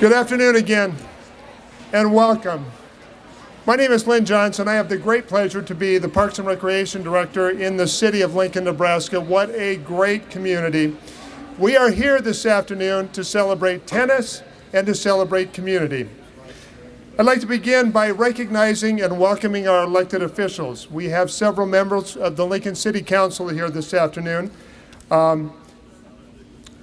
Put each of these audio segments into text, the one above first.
Good afternoon again, and welcome. My name is Lynn Johnson. I have the great pleasure to be the Parks and Recreation Director in the city of Lincoln, Nebraska. What a great community. We are here this afternoon to celebrate tennis and to celebrate community. I'd like to begin by recognizing and welcoming our elected officials. We have several members of the Lincoln City Council here this afternoon.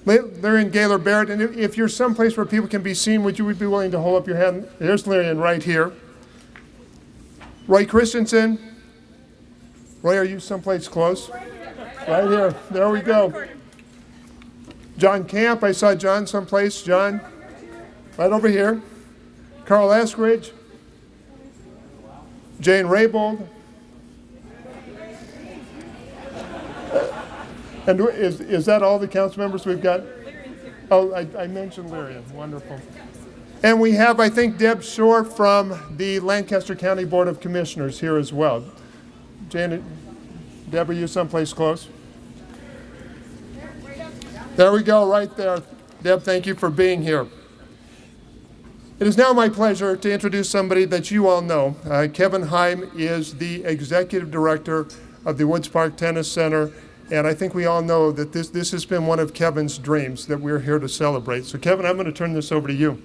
Larry and Gaylor Barrett, and if you're someplace where people can be seen, would you be willing to hold up your hand? Here's Larry right here. Roy Christensen. Roy, are you someplace close? Right here. There we go. John Camp. I saw John someplace. John, right over here. Carl Eskridge. Jane Raybold. And is that all the council members we've got? Oh, I mentioned Larry. Wonderful. And we have, I think, Deb Shore from the Lancaster County Board of Commissioners here as well. Janet, Deb, are you someplace close? There we go, right there. Deb, thank you for being here. It is now my pleasure to introduce somebody that you all know. Kevin HEIM is the Executive Director of the Woods Park Tennis Center. And I think we all know that this has been one of Kevin's dreams that we're here to celebrate. So Kevin, I'm going to turn this over to you.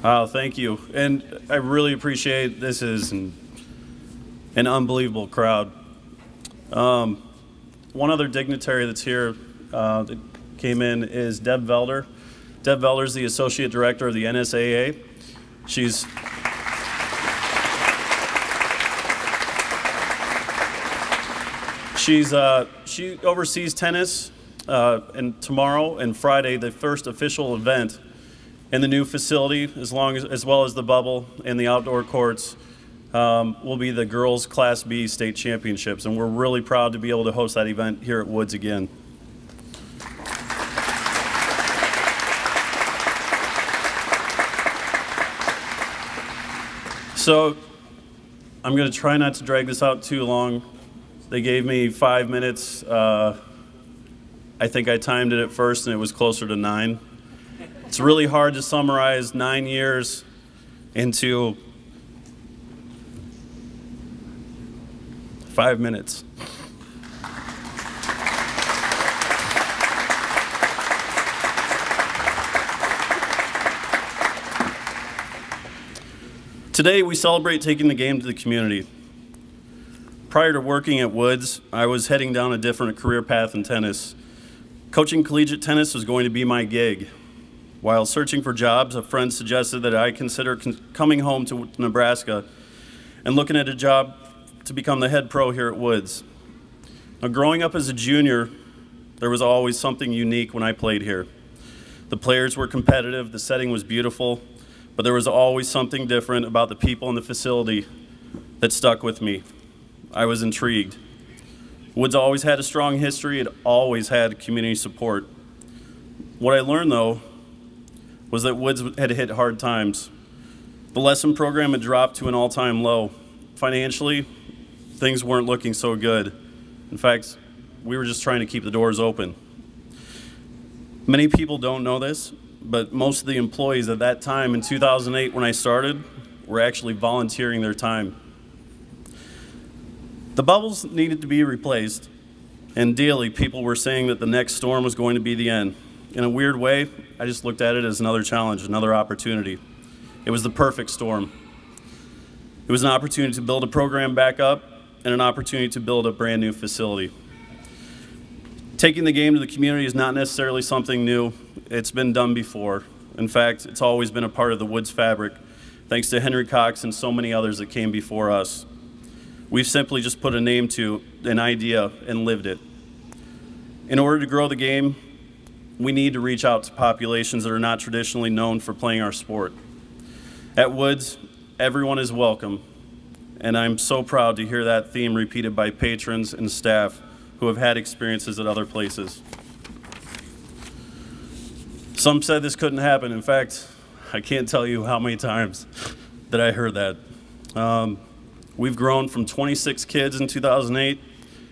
Wow, thank you. And I really appreciate this is an unbelievable crowd. One other dignitary that's here that came in is Deb Velder. Deb Velder is the Associate Director of the NSAA. She oversees tennis, and tomorrow and Friday, the first official event in the new facility, as well as the bubble and the outdoor courts, will be the girls Class B state championships, and we're really proud to be able to host that event here at Woods again. So I'm going to try not to drag this out too long. They gave me 5 minutes. I think I timed it at first and it was closer to 9. It's really hard to summarize 9 years into 5 minutes. Today, we celebrate taking the game to the community. Prior to working at Woods, I was heading down a different career path in tennis. Coaching collegiate tennis was going to be my gig. While searching for jobs, a friend suggested that I consider coming home to Nebraska and looking at a job to become the head pro here at Woods. Now, growing up as a junior, there was always something unique when I played here. The players were competitive, the setting was beautiful, but there was always something different about the people in the facility that stuck with me. I was intrigued. Woods always had a strong history. It always had community support. What I learned, though, was that Woods had hit hard times. The lesson program had dropped to an all-time low. Financially, things weren't looking so good. In fact, we were just trying to keep the doors open. Many people don't know this, but most of the employees at that time in 2008 when I started were actually volunteering their time. The bubbles needed to be replaced, and daily people were saying that the next storm was going to be the end. In a weird way, I just looked at it as another challenge, another opportunity. It was the perfect storm. It was an opportunity to build a program back up and an opportunity to build a brand new facility. Taking the game to the community is not necessarily something new. It's been done before. In fact, it's always been a part of the Woods fabric, thanks to Henry Cox and so many others that came before us. We've simply just put a name to an idea and lived it. In order to grow the game, we need to reach out to populations that are not traditionally known for playing our sport. At Woods, everyone is welcome, and I'm so proud to hear that theme repeated by patrons and staff who have had experiences at other places. Some said this couldn't happen. In fact, I can't tell you how many times that I heard that. We've grown from 26 kids in 2008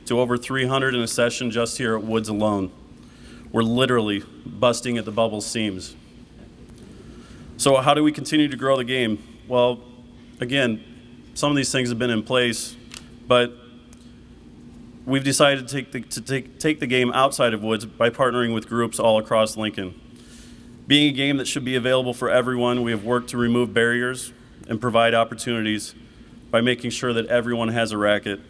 to over 300 in a session just here at Woods alone. We're literally busting at the bubble seams. So how do we continue to grow the game? Well, again, some of these things have been in place, but we've decided to take the game outside of Woods by partnering with groups all across Lincoln. Being a game that should be available for everyone, we have worked to remove barriers and provide opportunities by making sure that everyone has a racket.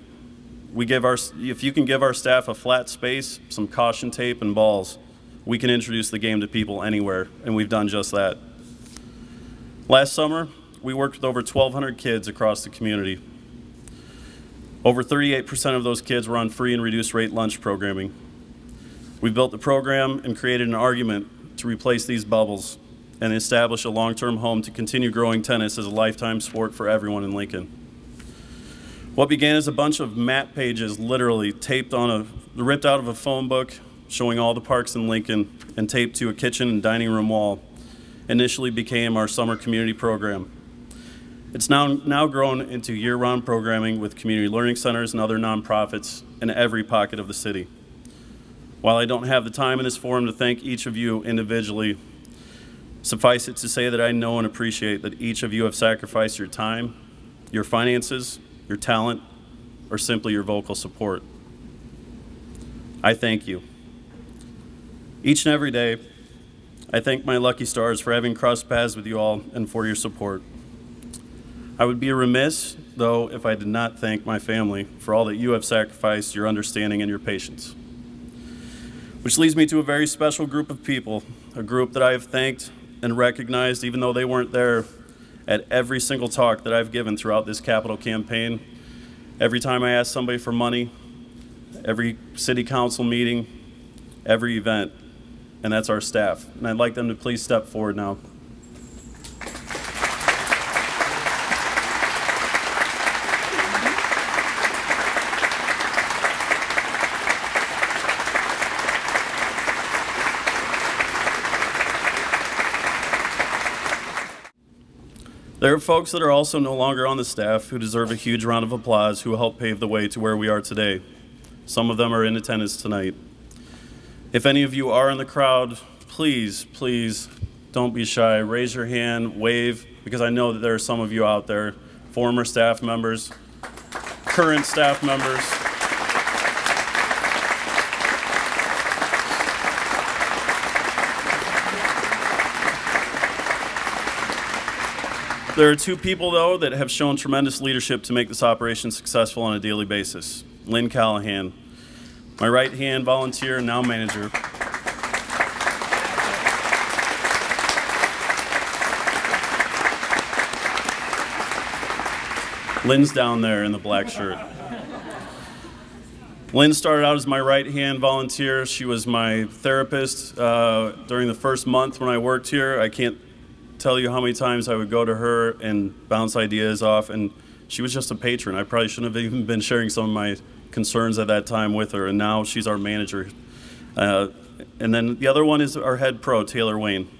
If you can give our staff a flat space, some caution tape, and balls, we can introduce the game to people anywhere, and we've done just that. Last summer, we worked with over 1,200 kids across the community. Over 38% of those kids were on free and reduced rate lunch programming. We built the program and created an argument to replace these bubbles and establish a long-term home to continue growing tennis as a lifetime sport for everyone in Lincoln. What began as a bunch of map pages literally ripped out of a phone book showing all the parks in Lincoln and taped to a kitchen and dining room wall initially became our summer community program. It's now grown into year-round programming with community learning centers and other nonprofits in every pocket of the city. While I don't have the time in this forum to thank each of you individually, suffice it to say that I know and appreciate that each of you have sacrificed your time, your finances, your talent, or simply your vocal support. I thank you. Each and every day, I thank my lucky stars for having crossed paths with you all and for your support. I would be remiss, though, if I did not thank my family for all that you have sacrificed, your understanding, and your patience. Which leads me to a very special group of people, a group that I have thanked and recognized, even though they weren't there, at every single talk that I've given throughout this capital campaign. Every time I ask somebody for money, every city council meeting, every event, and that's our staff. And I'd like them to please step forward now. There are folks that are also no longer on the staff who deserve a huge round of applause who helped pave the way to where we are today. Some of them are in attendance tonight. If any of you are in the crowd, please don't be shy. Raise your hand, wave, because I know that there are some of you out there, former staff members, current staff members. There are two people, though, that have shown tremendous leadership to make this operation successful on a daily basis. Lynn Callahan, my right-hand volunteer and now manager. Lynn's down there in the black shirt. Lynn started out as my right-hand volunteer. She was my therapist during the first month when I worked here. I can't tell you how many times I would go to her and bounce ideas off, and she was just a patron. I probably shouldn't have even been sharing some of my concerns at that time with her, and now she's our manager. And then the other one is our head pro, Taylor WAIN.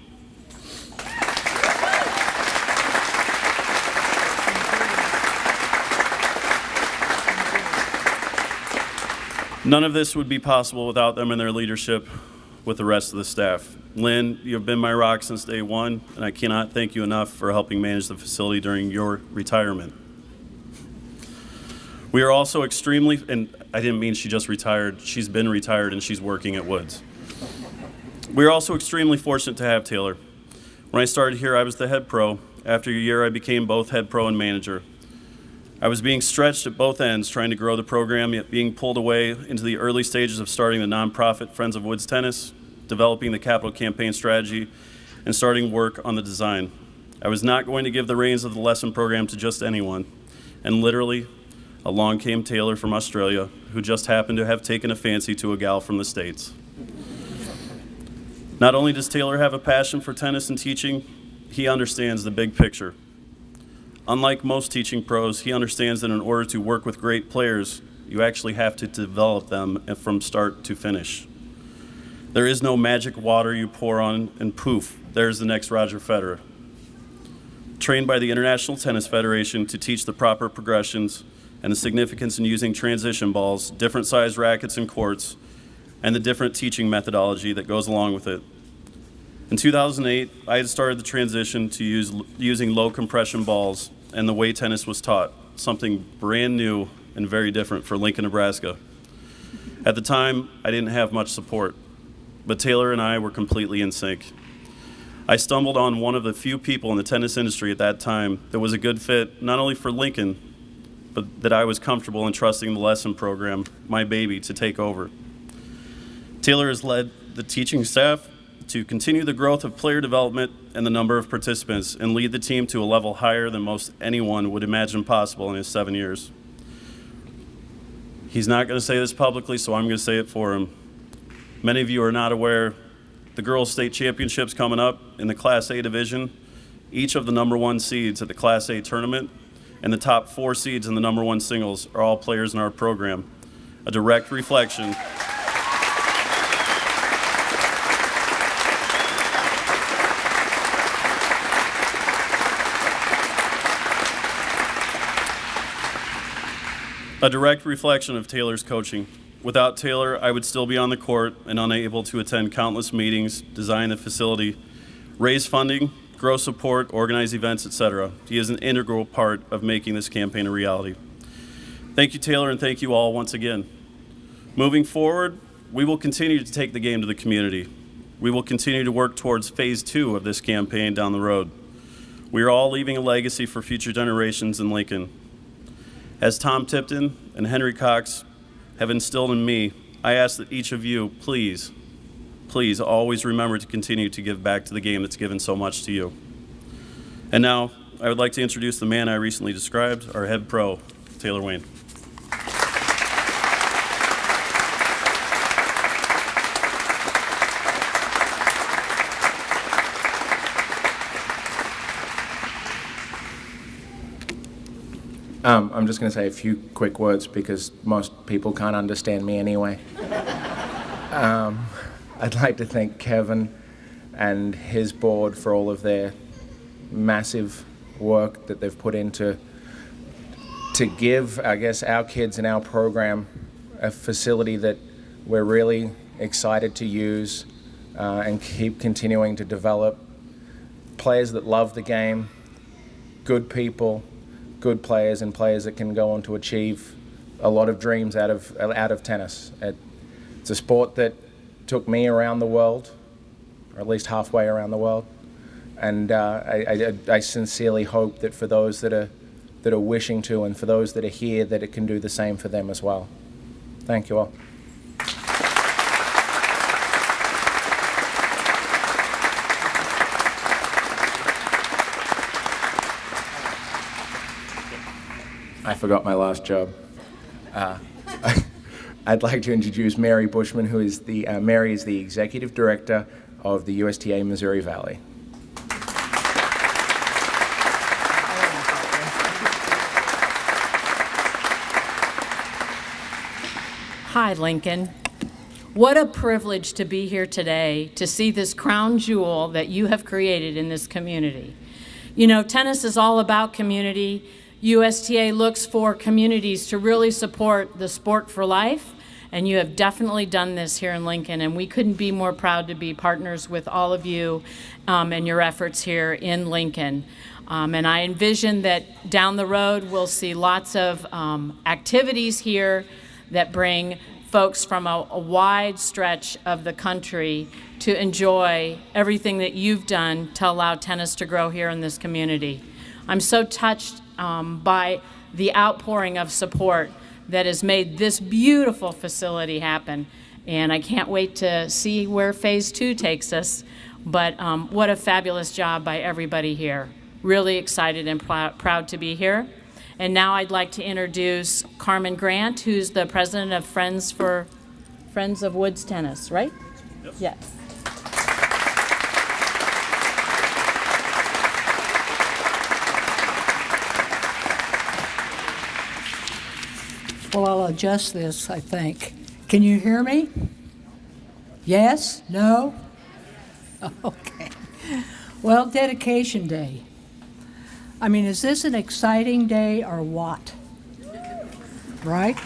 None of this would be possible without them and their leadership with the rest of the staff. Lynn, you've been my rock since day one, and I cannot thank you enough for helping manage the facility during your retirement. We are also extremely, and I didn't mean she just retired, she's been retired and she's working at Woods. We are also extremely fortunate to have Taylor. When I started here, I was the head pro. After a year, I became both head pro and manager. I was being stretched at both ends, trying to grow the program, yet being pulled away into the early stages of starting the nonprofit Friends of Woods Tennis, developing the capital campaign strategy, and starting work on the design. I was not going to give the reins of the lesson program to just anyone. And literally, along came Taylor from Australia, who just happened to have taken a fancy to a gal from the States. Not only does Taylor have a passion for tennis and teaching, he understands the big picture. Unlike most teaching pros, he understands that in order to work with great players, you actually have to develop them from start to finish. There is no magic water you pour on and poof, there's the next Roger Federer. trained by the International Tennis Federation to teach the proper progressions and the significance in using transition balls, different size rackets and courts, and the different teaching methodology that goes along with it. In 2008, I had started the transition to using low compression balls, and the way tennis was taught, something brand new and very different for Lincoln, Nebraska. At the time, I didn't have much support, but Taylor and I were completely in sync. I stumbled on one of the few people in the tennis industry at that time that was a good fit, not only for Lincoln, but that I was comfortable in trusting the lesson program, my baby, to take over. Taylor has led the teaching staff to continue the growth of player development and the number of participants and lead the team to a level higher than most anyone would imagine possible in his 7 years. He's not going to say this publicly, so I'm going to say it for him. Many of you are not aware, the girls' state championships coming up in the Class A division, each of the number 1 seeds at the Class A tournament and the top 4 seeds in the number 1 singles are all players in our program. A direct reflection of Taylor's coaching. Without Taylor, I would still be on the court and unable to attend countless meetings, design the facility, raise funding, grow support, organize events, etc. He is an integral part of making this campaign a reality. Thank you, Taylor, and thank you all once again. Moving forward, we will continue to take the game to the community. We will continue to work towards phase 2 of this campaign down the road. We are all leaving a legacy for future generations in Lincoln. As Tom Tipton and Henry Cox have instilled in me, I ask that each of you, please always remember to continue to give back to the game that's given so much to you. And now, I would like to introduce the man I recently described, our head pro, Taylor WAIN. I'm just going to say a few quick words because most people can't understand me anyway. I'd like to thank Kevin and his board for all of their massive work that they've put into to give, I guess, our kids in our program a facility that we're really excited to use and keep continuing to develop players that love the game, good people, good players, and players that can go on to achieve a lot of dreams out of tennis. It's a sport that took me around the world, or at least halfway around the world, and I sincerely hope that for those that are wishing to, and for those that are here, that it can do the same for them as well. Thank you all. I forgot my last job. I'd like to introduce Mary Bushman, who is Mary is the Executive Director of the USTA Missouri Valley. Hi, Lincoln. What a privilege to be here today to see this crown jewel that you have created in this community. You know, tennis is all about community. USTA looks for communities to really support the sport for life, and you have definitely done this here in Lincoln, and we couldn't be more proud to be partners with all of you and your efforts here in Lincoln. And I envision that down the road we'll see lots of activities here that bring folks from a wide stretch of the country to enjoy everything that you've done to allow tennis to grow here in this community. I'm so touched by the outpouring of support that has made this beautiful facility happen. And I can't wait to see where phase 2 takes us. But what a fabulous job by everybody here. Really excited and proud to be here. And now I'd like to introduce Carmen Grant, who's the president of Friends of Woods Tennis, right? Yep. Yes. Well, I'll adjust this, I think. Can you hear me? Yes? No? Okay. Well, Dedication Day. I mean, is this an exciting day or what? Right?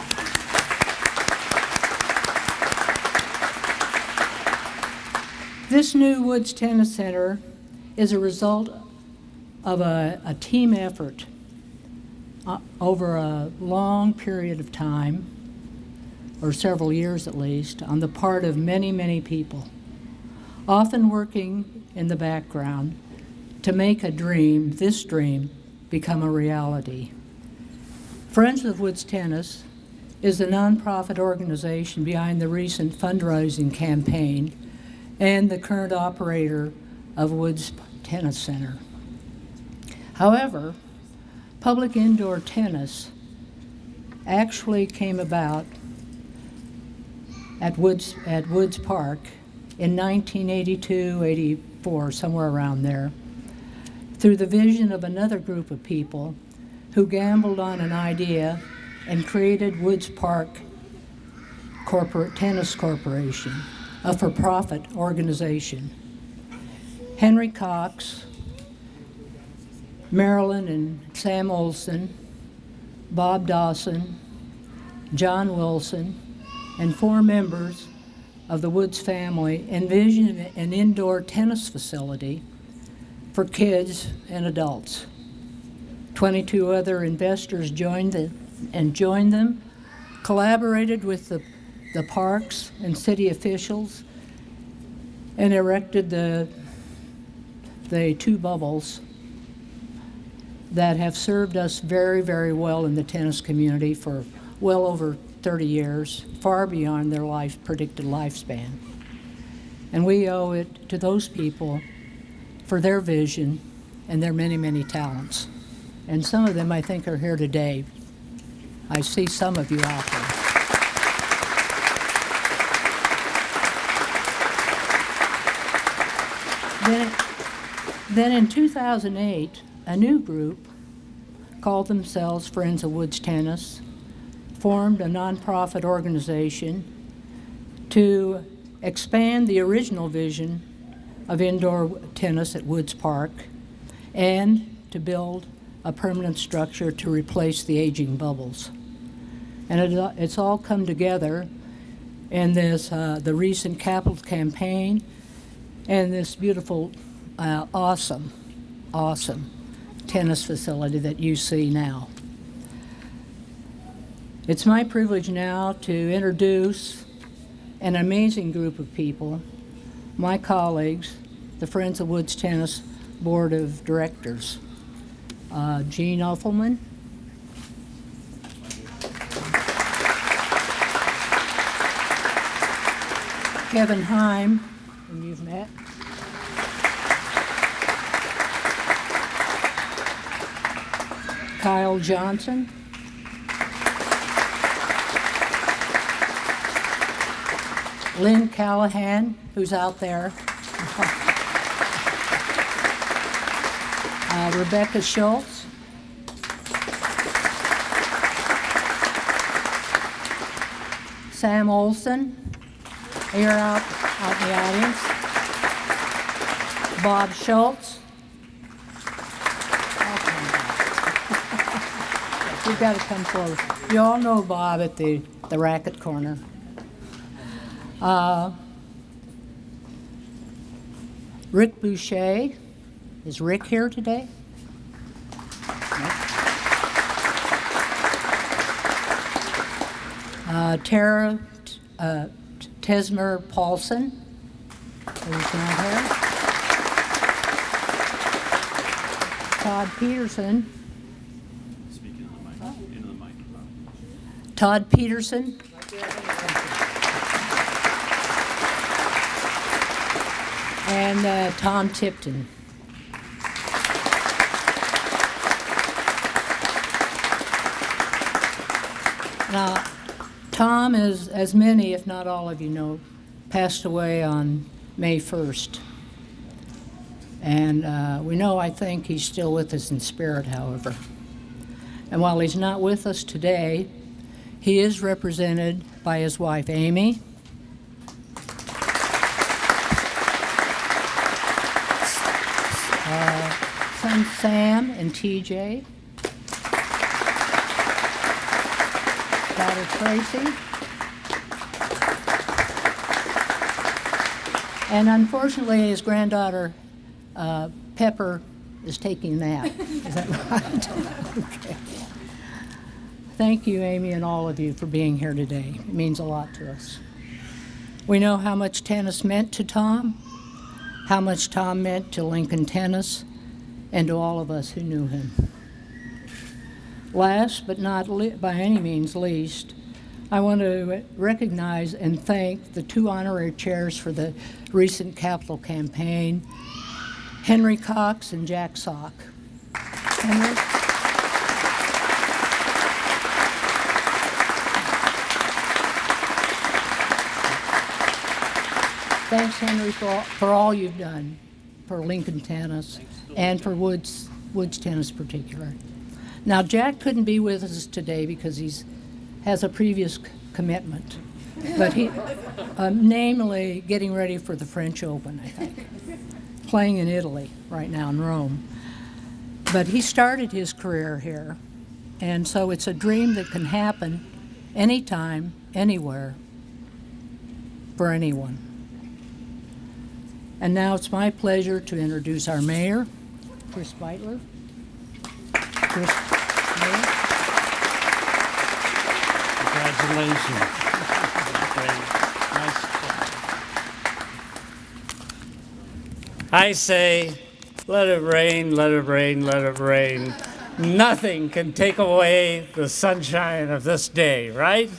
This new Woods Tennis Center is a result of a team effort over a long period of time, or several years at least, on the part of many, many people, often working in the background to make this dream, become a reality. Friends of Woods Tennis is a nonprofit organization behind the recent fundraising campaign and the current operator of Woods Tennis Center. However, public indoor tennis actually came about at Woods Park in 1982, 84, somewhere around there, through the vision of another group of people who gambled on an idea and created Woods Park Tennis Corporation, a for-profit organization. Henry Cox, Marilyn and Sam Olson, Bob Dawson, John Wilson, and 4 members of the Woods family envisioned an indoor tennis facility for kids and adults. 22 other investors joined them, collaborated with the parks and city officials, and erected the 2 bubbles that have served us very, very well in the tennis community for well over 30 years, far beyond their predicted lifespan. And we owe it to those people for their vision and their many, many talents. And some of them, I think, are here today. I see some of you out there. Then in 2008, a new group called themselves Friends of Woods Tennis formed a nonprofit organization to expand the original vision of indoor tennis at Woods Park and to build a permanent structure to replace the aging bubbles. And it's all come together in this the recent capital campaign and this beautiful, awesome tennis facility that you see now. It's my privilege now to introduce an amazing group of people, my colleagues, the Friends of Woods Tennis Board of Directors. Gene Uffelman, Kevin HEIM, whom you've met, Kyle Johnson, Lynn Callahan, who's out there, Rebecca Schultz, Sam Olson, here out in the audience, Bob Schultz. You've got to come forward. You all know Bob at the racket corner. Rick Boucher. Is Rick here today? Tara Tesmer Paulson, who's not here. Todd Peterson. Speaking into the mic. Todd Peterson. And Tom Tipton. Now, Tom, as many, if not all of you know, passed away on May 1st. And we know, I think, he's still with us in spirit, however. And while he's not with us today, he is represented by his wife, Amy, sons Sam and TJ, daughter Tracy, and unfortunately his granddaughter Pepper is taking a nap. Is that right? Okay. Thank you, Amy, and all of you for being here today. It means a lot to us. We know how much tennis meant to Tom, how much Tom meant to Lincoln Tennis, and to all of us who knew him. Last but not by any means least, I want to recognize and thank the 2 honorary chairs for the recent capital campaign, Henry Cox and Jack Sock. Henry? Thanks, Henry, for all you've done for Lincoln Tennis and for Woods Tennis in particular. Now, Jack couldn't be with us today because he has a previous commitment, but he, namely getting ready for the French Open, I think, playing in Italy right now in Rome. But he started his career here, and so it's a dream that can happen anytime, anywhere, for anyone. And now it's my pleasure to introduce our mayor, Chris BEUTLER. Chris, Mayor. Congratulations. Nice. I say, let it rain, let it rain, let it rain. Nothing can take away the sunshine of this day, right?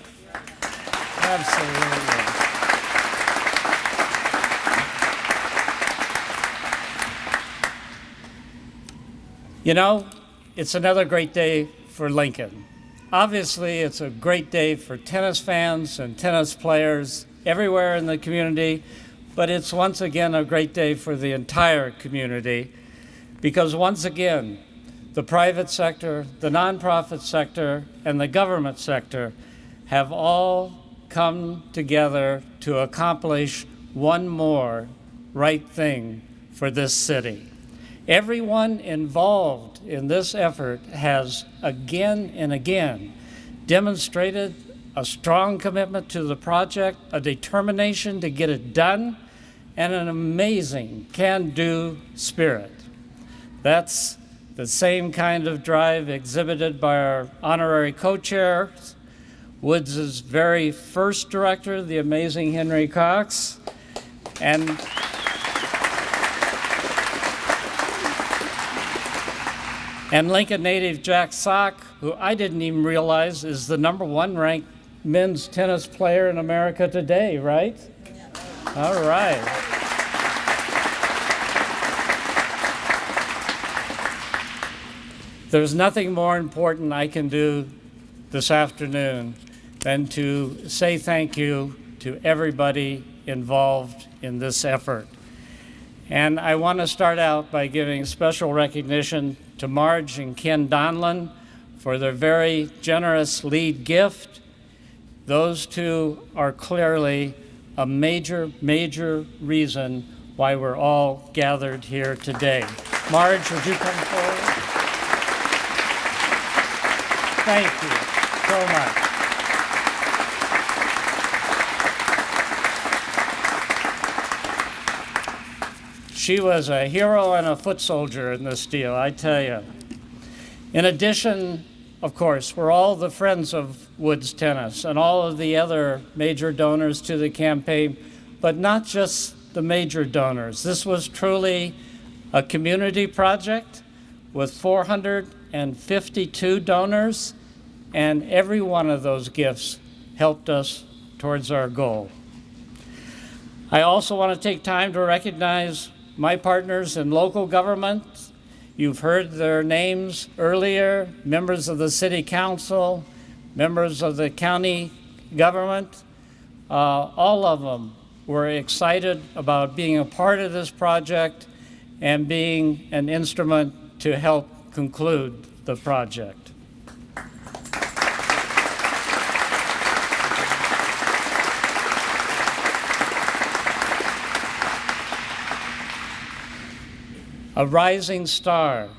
Absolutely. You know, it's another great day for Lincoln. Obviously, it's a great day for tennis fans and tennis players everywhere in the community, but it's once again a great day for the entire community because once again, the private sector, the nonprofit sector, and the government sector have all come together to accomplish one more right thing for this city. Everyone involved in this effort has again and again demonstrated a strong commitment to the project, a determination to get it done, and an amazing can-do spirit. That's the same kind of drive exhibited by our honorary co-chairs, Woods' very first director, the amazing Henry Cox, and Lincoln native Jack Sock, who I didn't even realize is the #1 ranked men's tennis player in America today, right? All right. There's nothing more important I can do this afternoon than to say thank you to everybody involved in this effort. And I want to start out by giving special recognition to Marge and Ken Donlin for their very generous lead gift. Those two are clearly a major, major reason why we're all gathered here today. Marge, would you come forward? Thank you so much. She was a hero and a foot soldier in this deal, I tell you. In addition, of course, we're all the friends of Woods Tennis and all of the other major donors to the campaign, but not just the major donors. This was truly a community project with 452 donors, and every one of those gifts helped us towards our goal. I also want to take time to recognize my partners in local government. You've heard their names earlier, members of the city council, members of the county government. All of them were excited about being a part of this project and being an instrument to help conclude the project. A rising star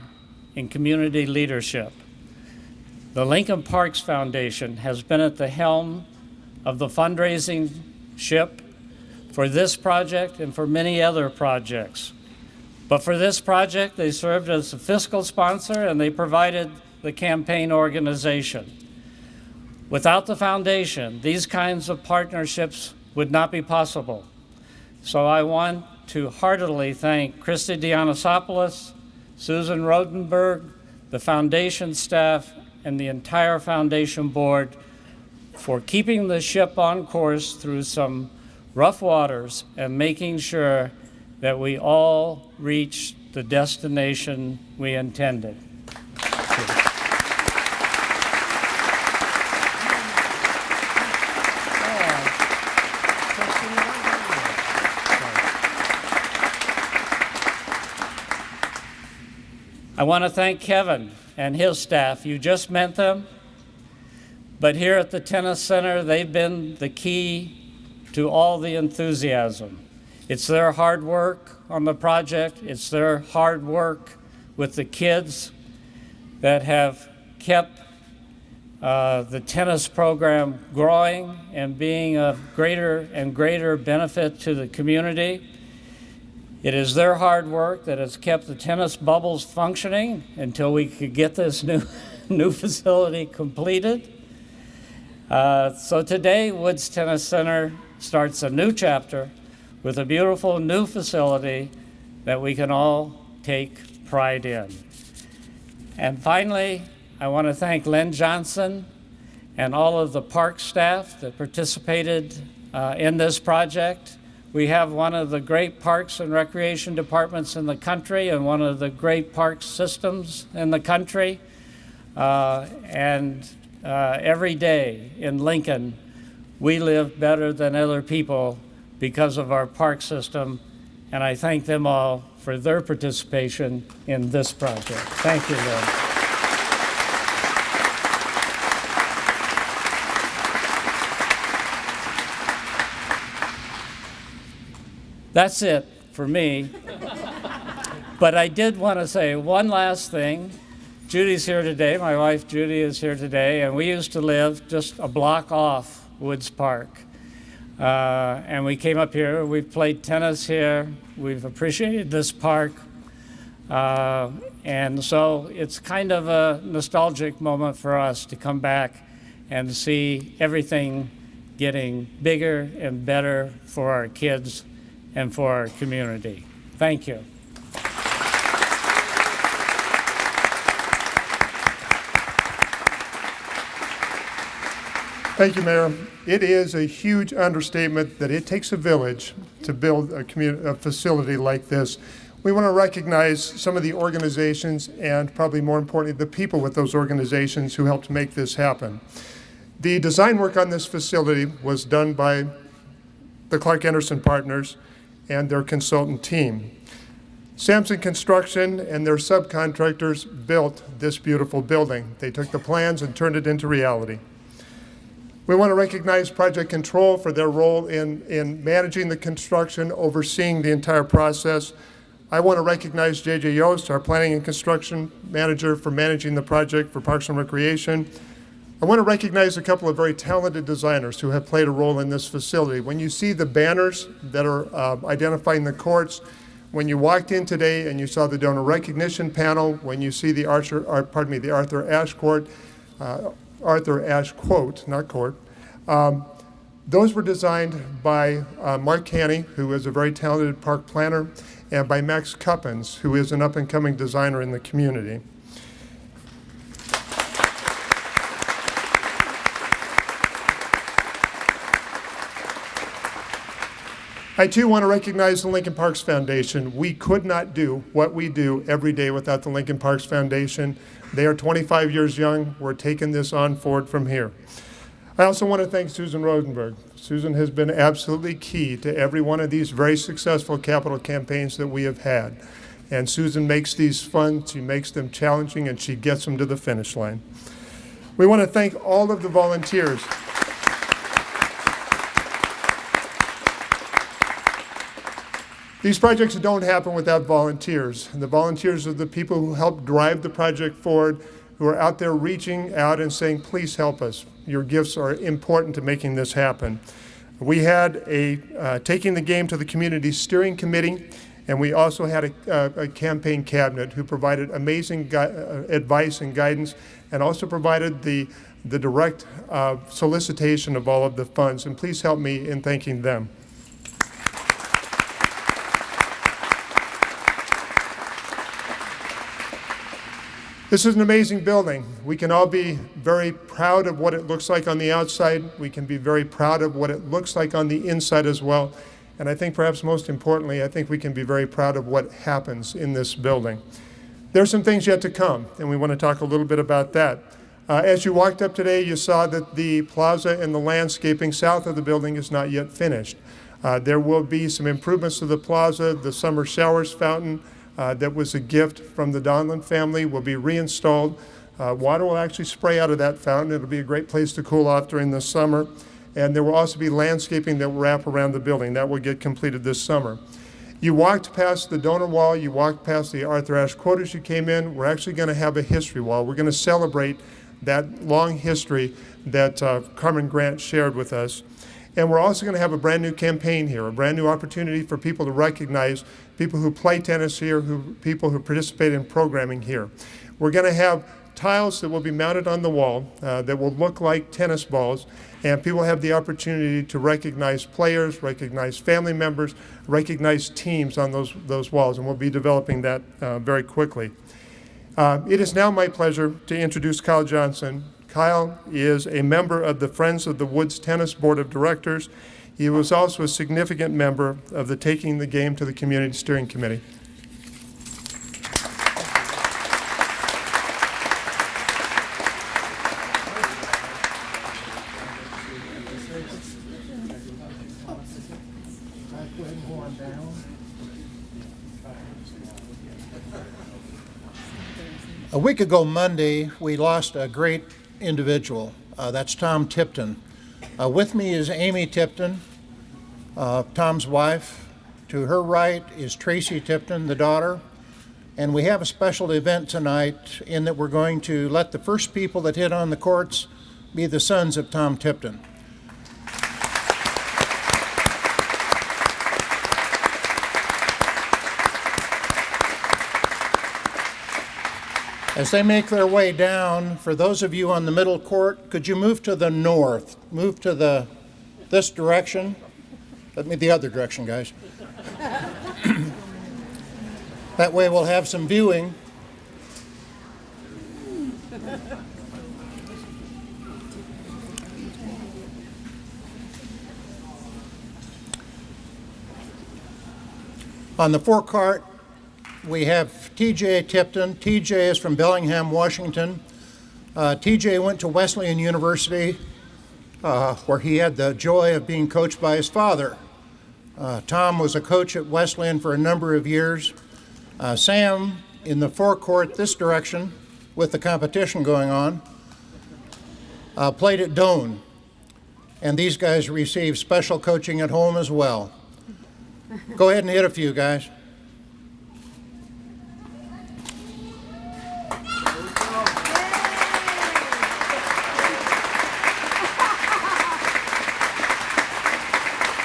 in community leadership. The Lincoln Parks Foundation has been at the helm of the fundraising ship for this project and for many other projects. But for this project, they served as a fiscal sponsor and they provided the campaign organization. Without the foundation, these kinds of partnerships would not be possible. So I want to heartily thank Christy Dionyopoulos, Susan Rodenberg, the foundation staff, and the entire foundation board for keeping the ship on course through some rough waters and making sure that we all reach the destination we intended. I want to thank Kevin and his staff. You just met them, but here at the Tennis Center, they've been the key to all the enthusiasm. It's their hard work on the project. It's their hard work with the kids that have kept the tennis program growing and being of greater and greater benefit to the community. It is their hard work that has kept the tennis bubbles functioning until we could get this new facility completed. So today, Woods Tennis Center starts a new chapter with a beautiful new facility that we can all take pride in. And finally, I want to thank Lynn Johnson and all of the park staff that participated in this project. We have one of the great parks and recreation departments in the country and one of the great park systems in the country. Every day in Lincoln, we live better than other people because of our park system, and I thank them all for their participation in this project. Thank you, Lynn. That's it for me. But I did want to say one last thing. Judy's here today. My wife Judy is here today, and we used to live just a block off Woods Park. And we came up here. We've played tennis here. We've appreciated this park. And so it's kind of a nostalgic moment for us to come back and see everything getting bigger and better for our kids and for our community. Thank you. Thank you, Mayor. It is a huge understatement that it takes a village to build a facility like this. We want to recognize some of the organizations and probably more importantly, the people with those organizations who helped make this happen. The design work on this facility was done by the Clark Anderson Partners and their consultant team. Sampson Construction and their subcontractors built this beautiful building. They took the plans and turned it into reality. We want to recognize Project Control for their role in managing the construction, overseeing the entire process. I want to recognize J.J. Yost, our Planning and Construction Manager, for managing the project for Parks and Recreation. I want to recognize a couple of very talented designers who have played a role in this facility. When you see the banners that are identifying the courts, when you walked in today and you saw the donor recognition panel, when you see the Arthur Ashe Court, Arthur Ashe quote, not court. Those were designed by Mark Haney, who is a very talented park planner, and by Max Cuppins, who is an up-and-coming designer in the community. I too want to recognize the Lincoln Parks Foundation. We could not do what we do every day without the Lincoln Parks Foundation. They are 25 years young. We're taking this on forward from here. I also want to thank Susan Rodenberg. Susan has been absolutely key to every one of these very successful capital campaigns that we have had. And Susan makes these fun, she makes them challenging, and she gets them to the finish line. We want to thank all of the volunteers. These projects don't happen without volunteers. And the volunteers are the people who help drive the project forward, who are out there reaching out and saying, please help us. Your gifts are important to making this happen. We had a Taking the Game to the Community Steering Committee, and we also had a campaign cabinet who provided amazing advice and guidance, and also provided the direct solicitation of all of the funds. And please help me in thanking them. This is an amazing building. We can all be very proud of what it looks like on the outside. We can be very proud of what it looks like on the inside as well. And I think perhaps most importantly, I think we can be very proud of what happens in this building. There are some things yet to come, and we want to talk a little bit about that. As you walked up today, you saw that the plaza and the landscaping south of the building is not yet finished. There will be some improvements to the plaza. The summer showers fountain that was a gift from the Donlin family will be reinstalled. Water will actually spray out of that fountain. It'll be a great place to cool off during the summer. And there will also be landscaping that will wrap around the building. That will get completed this summer. You walked past the donor wall. You walked past the Arthur Ashe quote as you came in. We're actually going to have a history wall. We're going to celebrate that long history that Carmen Grant shared with us. And we're also going to have a brand new campaign here, a brand new opportunity for people to recognize people who play tennis here, people who participate in programming here. We're going to have tiles that will be mounted on the wall that will look like tennis balls, and people have the opportunity to recognize players, recognize family members, recognize teams on those walls, and we'll be developing that very quickly. It is now my pleasure to introduce Kyle Johnson. Kyle is a member of the Friends of the Woods Tennis Board of Directors. He was also a significant member of the Taking the Game to the Community Steering Committee. A week ago Monday, we lost a great individual. That's Tom Tipton. With me is Amy Tipton, Tom's wife. To her right is Tracy Tipton, the daughter. And we have a special event tonight in that we're going to let the first people that hit on the courts be the sons of Tom Tipton. As they make their way down, for those of you on the middle court, could you move to the north? Move to this direction. Let me the other direction, guys. That way we'll have some viewing. On the forecourt, we have TJ Tipton. TJ is from Bellingham, Washington. TJ went to Wesleyan University, where he had the joy of being coached by his father. Tom was a coach at Wesleyan for a number of years. Sam, in the forecourt this direction, with the competition going on, played at Doane. And these guys received special coaching at home as well. Go ahead and hit a few, guys.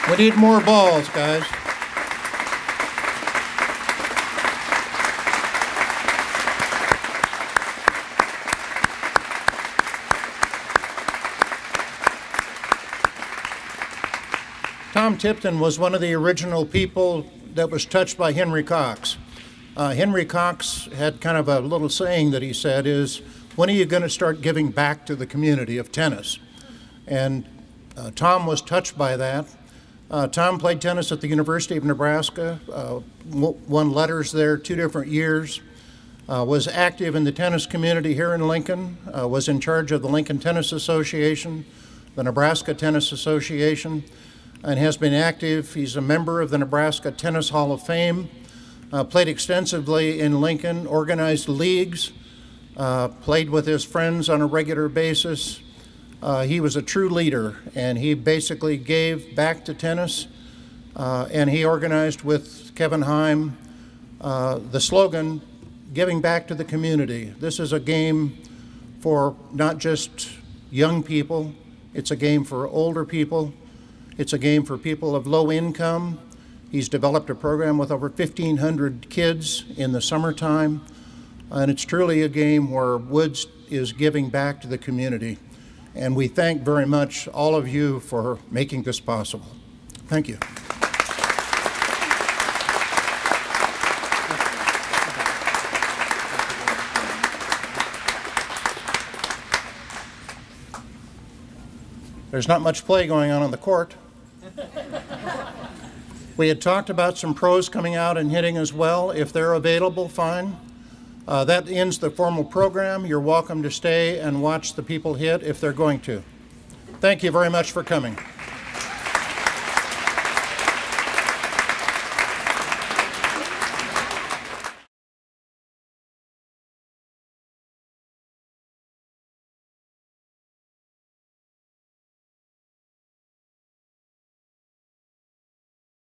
We need more balls, guys. Tom Tipton was one of the original people that was touched by Henry Cox. Henry Cox had kind of a little saying that he said is, when are you going to start giving back to the community of tennis? And Tom was touched by that. Tom played tennis at the University of Nebraska, won letters there 2 different years, was active in the tennis community here in Lincoln, was in charge of the Lincoln Tennis Association, the Nebraska Tennis Association, and has been active. He's a member of the Nebraska Tennis Hall of Fame, played extensively in Lincoln, organized leagues, played with his friends on a regular basis. He was a true leader, and he basically gave back to tennis and he organized with Kevin HEIM the slogan, "Giving Back to the Community." This is a game for not just young people, it's a game for older people, it's a game for people of low income. He's developed a program with over 1,500 kids in the summertime, and it's truly a game where Woods is giving back to the community. And we thank very much all of you for making this possible. Thank you. There's not much play going on the court. We had talked about some pros coming out and hitting as well. If they're available, fine. That ends the formal program. You're welcome to stay and watch the people hit if they're going to. Thank you very much for coming.